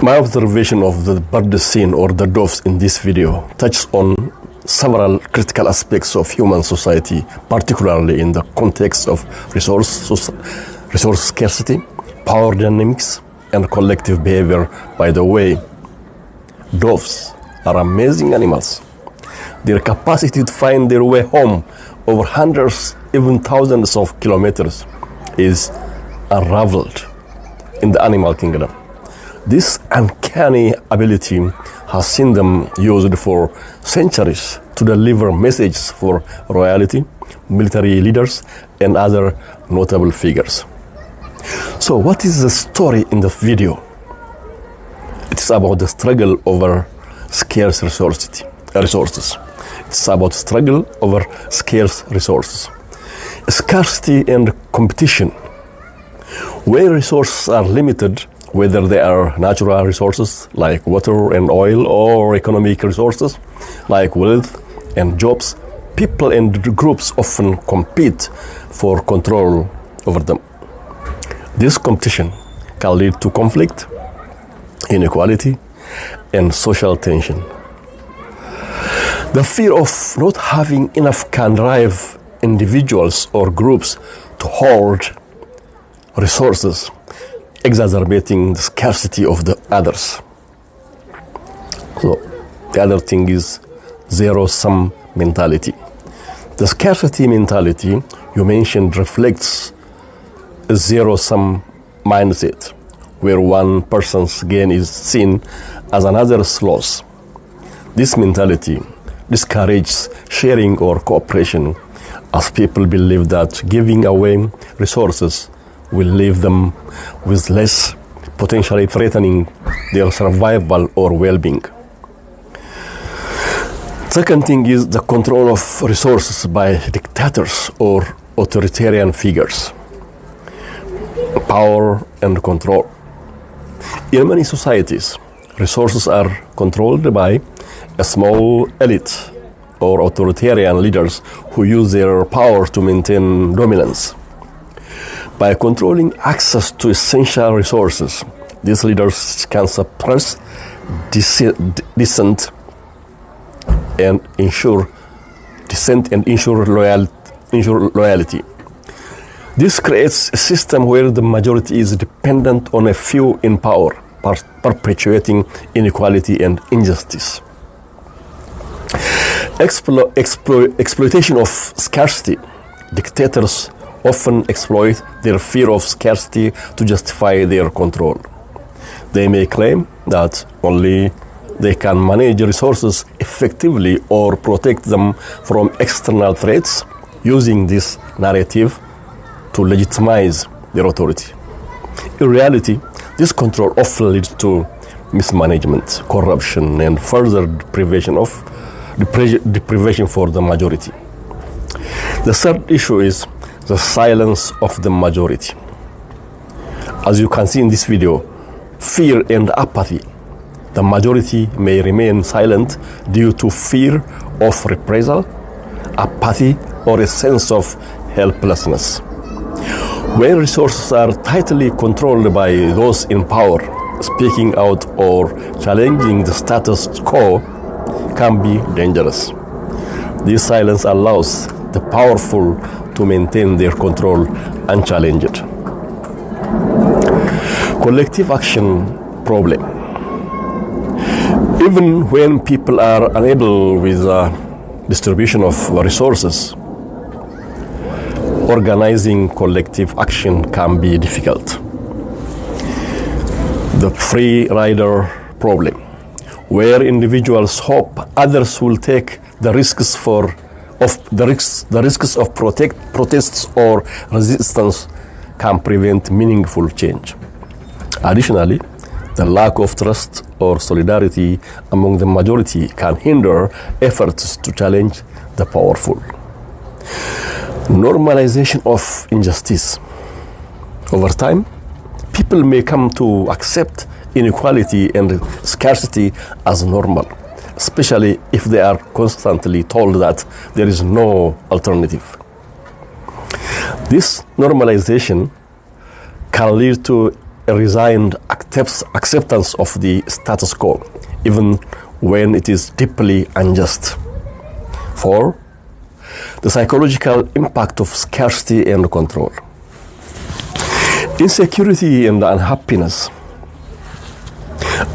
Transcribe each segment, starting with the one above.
My observation of the bird scene or the doves in this video touches on several critical aspects of human society, particularly in the context of resource scarcity, power dynamics, and collective behavior. By the way, doves are amazing animals. Their capacity to find their way home over hundreds, even thousands of kilometers is unraveled in the animal kingdom. This uncanny ability has seen them used for centuries to deliver messages for royalty, military leaders, and other notable figures. So what is the story in the video? It's about the struggle over scarce resources. It's about struggle over scarce resources. Scarcity and competition. Where resources are limited, whether they are natural resources like water and oil or economic resources like wealth and jobs, people and groups often compete for control over them. This competition can lead to conflict, inequality, and social tension. The fear of not having enough can drive individuals or groups to hoard resources, exacerbating the scarcity of the others. So the other thing is zero-sum mentality. The scarcity mentality you mentioned reflects a zero-sum mindset, where one person's gain is seen as another's loss. This mentality discourages sharing or cooperation, as people believe that giving away resources will leave them with less, potentially threatening their survival or well-being. Second thing is the control of resources by dictators or authoritarian figures. Power and control. In many societies, resources are controlled by a small elite or authoritarian leaders who use their power to maintain dominance. By controlling access to essential resources, these leaders can suppress dissent and ensure loyalty. This creates a system where the majority is dependent on a few in power, perpetuating inequality and injustice. Exploitation of scarcity. Dictators often exploit their fear of scarcity to justify their control. They may claim that only they can manage resources effectively or protect them from external threats, using this narrative to legitimize their authority. In reality, this control often leads to mismanagement, corruption, and further deprivation for the majority. The third issue is the silence of the majority. As you can see in this video, fear and apathy. The majority may remain silent due to fear of reprisal, apathy, or a sense of helplessness. When resources are tightly controlled by those in power, speaking out or challenging the status quo can be dangerous. This silence allows the powerful to maintain their control unchallenged. Collective action problem. Even when people are unable with the distribution of resources, organizing collective action can be difficult. The free rider problem, where individuals hope others will take the risks of protests or resistance, can prevent meaningful change. Additionally, the lack of trust or solidarity among the majority can hinder efforts to challenge the powerful. Normalization of injustice. Over time, people may come to accept inequality and scarcity as normal, especially if they are constantly told that there is no alternative. This normalization can lead to a resigned acceptance of the status quo, even when it is deeply unjust. 4. The psychological impact of scarcity and control. Insecurity and unhappiness.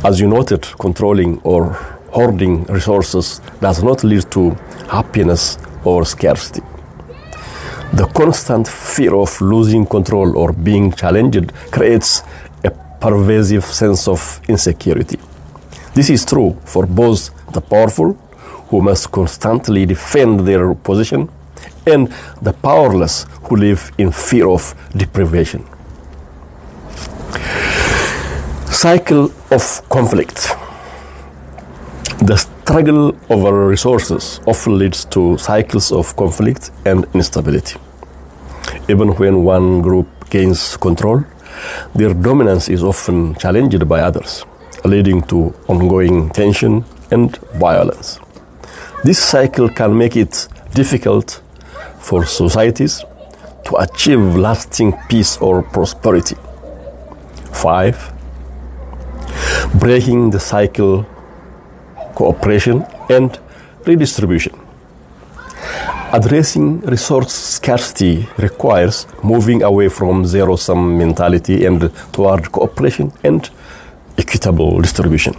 As you noted, controlling or hoarding resources does not lead to happiness or scarcity. The constant fear of losing control or being challenged creates a pervasive sense of insecurity. This is true for both the powerful, who must constantly defend their position, and the powerless, who live in fear of deprivation. Cycle of conflict. The struggle over resources often leads to cycles of conflict and instability. Even when one group gains control, their dominance is often challenged by others, leading to ongoing tension and violence. This cycle can make it difficult for societies to achieve lasting peace or prosperity. 5. Breaking the cycle, cooperation and redistribution. Addressing resource scarcity requires moving away from zero-sum mentality and toward cooperation and equitable distribution.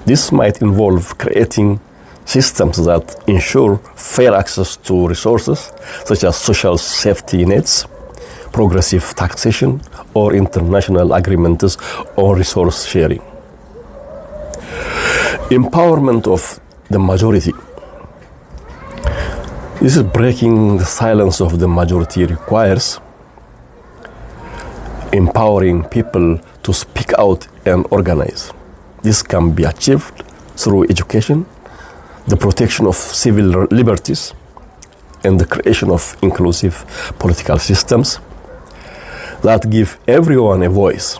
This might involve creating systems that ensure fair access to resources, such as social safety nets, progressive taxation, or international agreements on resource sharing. Empowerment of the majority. This is breaking the silence of the majority requires empowering people to speak out and organize. This can be achieved through education, the protection of civil liberties, and the creation of inclusive political systems that give everyone a voice.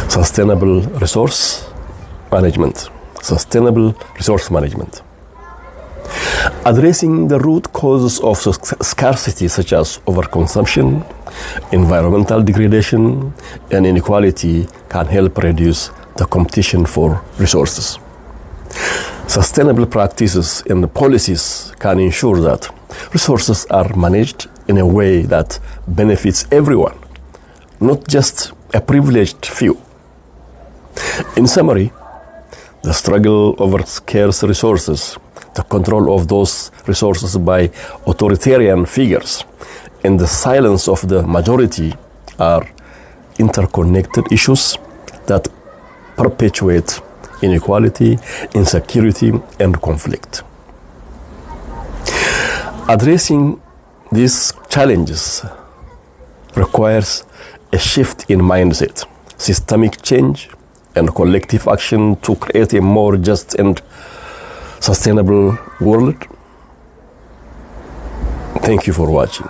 Sustainable resource management. Addressing the root causes of scarcity, such as overconsumption, environmental degradation, and inequality, can help reduce the competition for resources. Sustainable practices and policies can ensure that resources are managed in a way that benefits everyone, not just a privileged few. In summary, the struggle over scarce resources, the control of those resources by authoritarian figures, and the silence of the majority are interconnected issues that perpetuate inequality, insecurity, and conflict. Addressing these challenges requires a shift in mindset, systemic change, and collective action to create a more just and sustainable world. Thank you for watching.